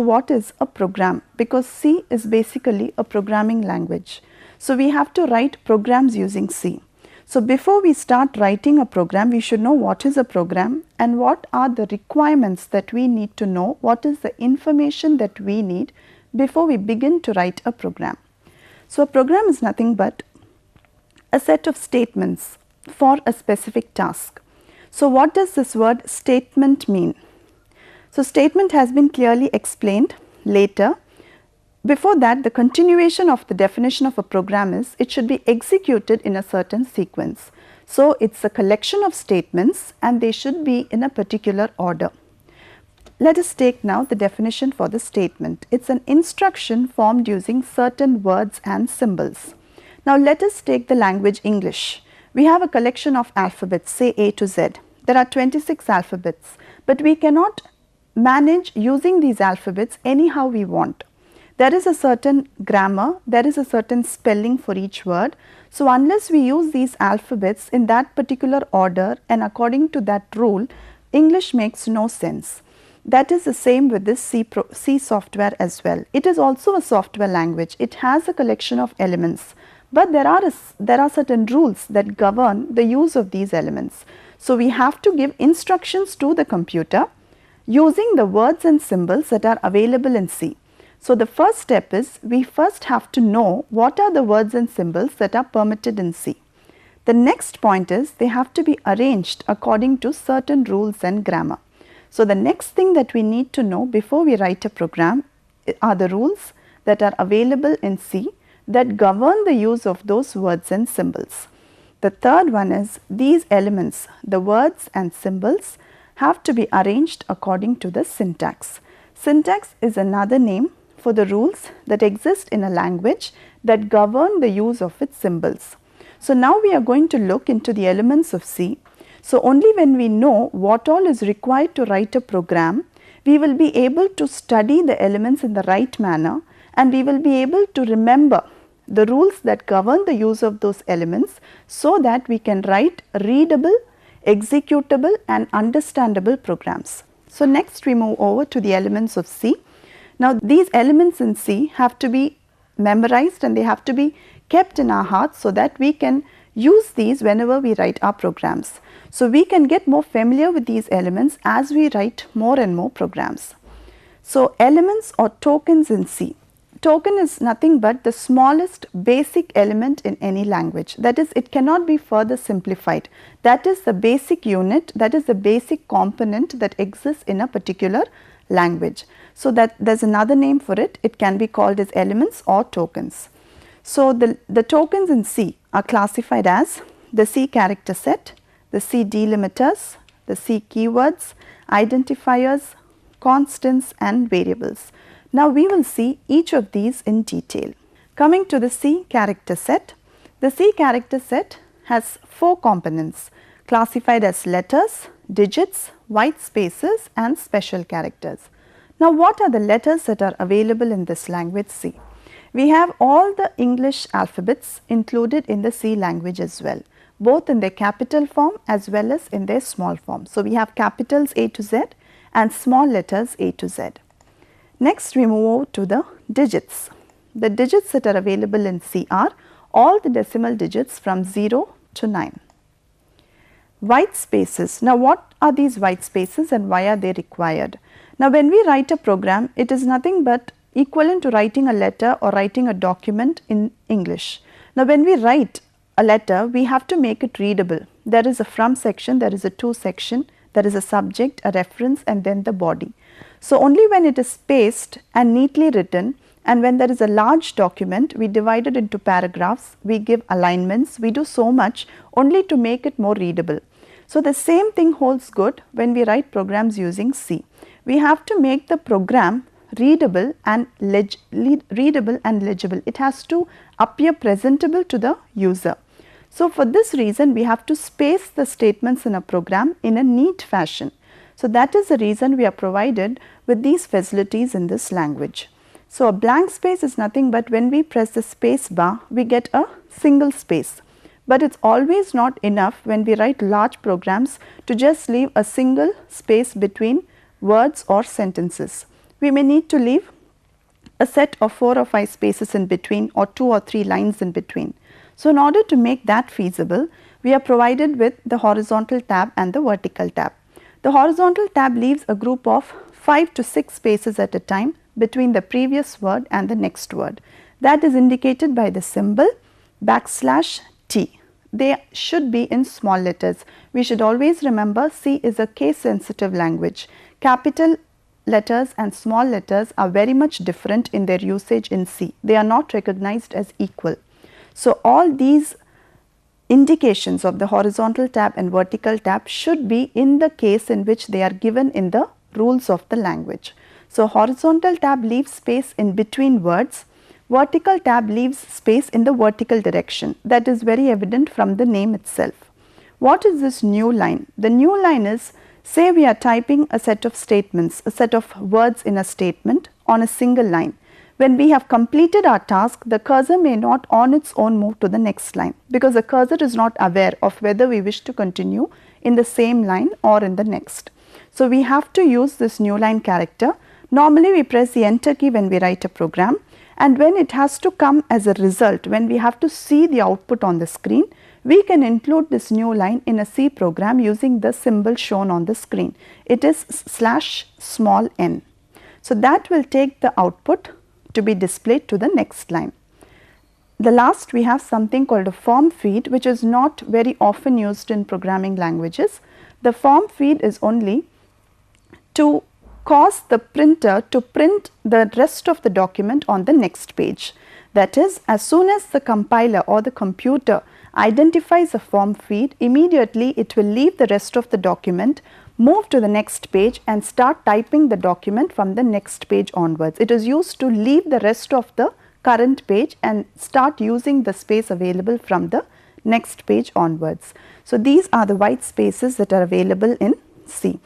what is a program, because C is basically a programming language. So we have to write programs using C. So before we start writing a program, we should know what is a program and what are the requirements that we need to know, what is the information that we need before we begin to write a program. So a program is nothing but a set of statements for a specific task. So what does this word statement mean? So statement has been clearly explained later. Before that, the continuation of the definition of a program is it should be executed in a certain sequence. So it's a collection of statements and they should be in a particular order. Let us take now the definition for the statement. It's an instruction formed using certain words and symbols. Now let us take the language English. We have a collection of alphabets, say A to Z. There are 26 alphabets, but we cannot manage using these alphabets anyhow we want. There is a certain grammar, there is a certain spelling for each word. So unless we use these alphabets in that particular order and according to that rule, English makes no sense. That is the same with this C software as well. It is also a software language. It has a collection of elements, but there are certain rules that govern the use of these elements. So we have to give instructions to the computer using the words and symbols that are available in C. So the first step is we first have to know what are the words and symbols that are permitted in C. The next point is they have to be arranged according to certain rules and grammar. So the next thing that we need to know before we write a program are the rules that are available in C that govern the use of those words and symbols. The third one is these elements, the words and symbols, have to be arranged according to the syntax. Syntax is another name for the rules that exist in a language that govern the use of its symbols. So now we are going to look into the elements of C. So only when we know what all is required to write a program, we will be able to study the elements in the right manner and we will be able to remember the rules that govern the use of those elements so that we can write readable, executable and understandable programs. So next we move over to the elements of C. Now these elements in C have to be memorized and they have to be kept in our hearts so that we can use these whenever we write our programs. So we can get more familiar with these elements as we write more and more programs. So elements or tokens in C. Token is nothing but the smallest basic element in any language. That is, it cannot be further simplified. That is the basic unit, that is the basic component that exists in a particular language. So that there's another name for it. It can be called as elements or tokens. So the tokens in C are classified as the C character set, the C delimiters, the C keywords, identifiers, constants and variables. Now we will see each of these in detail. Coming to the C character set, the C character set has 4 components classified as letters, digits, white spaces and special characters. Now what are the letters that are available in this language C? We have all the English alphabets included in the C language as well, both in their capital form as well as in their small form. So we have capitals A to Z and small letters A to Z. Next we move over to the digits. The digits that are available in C are all the decimal digits from 0 to 9. White spaces. Now what are these white spaces and why are they required? Now when we write a program, it is nothing but equivalent to writing a letter or writing a document in English. Now when we write a letter, we have to make it readable. There is a from section, there is a to section, there is a subject, a reference and then the body. So only when it is spaced and neatly written and when there is a large document, we divide it into paragraphs, we give alignments, we do so much only to make it more readable. So the same thing holds good when we write programs using C. We have to make the program readable and legible. It has to appear presentable to the user. So for this reason, we have to space the statements in a program in a neat fashion. So that is the reason we are provided with these facilities in this language. So a blank space is nothing but when we press the space bar, we get a single space. But it's always not enough when we write large programs to just leave a single space between words or sentences. we may need to leave a set of 4 or 5 spaces in between or 2 or 3 lines in between. So, in order to make that feasible, we are provided with the horizontal tab and the vertical tab. The horizontal tab leaves a group of 5 to 6 spaces at a time between the previous word and the next word. That is indicated by the symbol \T. They should be in small letters. We should always remember C is a case sensitive language. Capital letters and small letters are very much different in their usage in C. They are not recognized as equal. So, all these indications of the horizontal tab and vertical tab should be in the case in which they are given in the rules of the language. So, horizontal tab leaves space in between words, vertical tab leaves space in the vertical direction. That is very evident from the name itself. What is this new line? The new line is, say we are typing a set of statements, a set of words in a statement on a single line. When we have completed our task, the cursor may not on its own move to the next line, because the cursor is not aware of whether we wish to continue in the same line or in the next. So, we have to use this new line character. Normally, we press the enter key when we write a program, and when it has to come as a result, when we have to see the output on the screen, we can include this new line in a C program using the symbol shown on the screen. It is /n. So, that will take the output to be displayed to the next line. The last, we have something called a form feed, which is not very often used in programming languages. The form feed is only to cause the printer to print the rest of the document on the next page. That is, as soon as the compiler or the computer identifies a form feed, immediately it will leave the rest of the document, move to the next page and start typing the document from the next page onwards. It is used to leave the rest of the current page and start using the space available from the next page onwards. So, these are the white spaces that are available in C.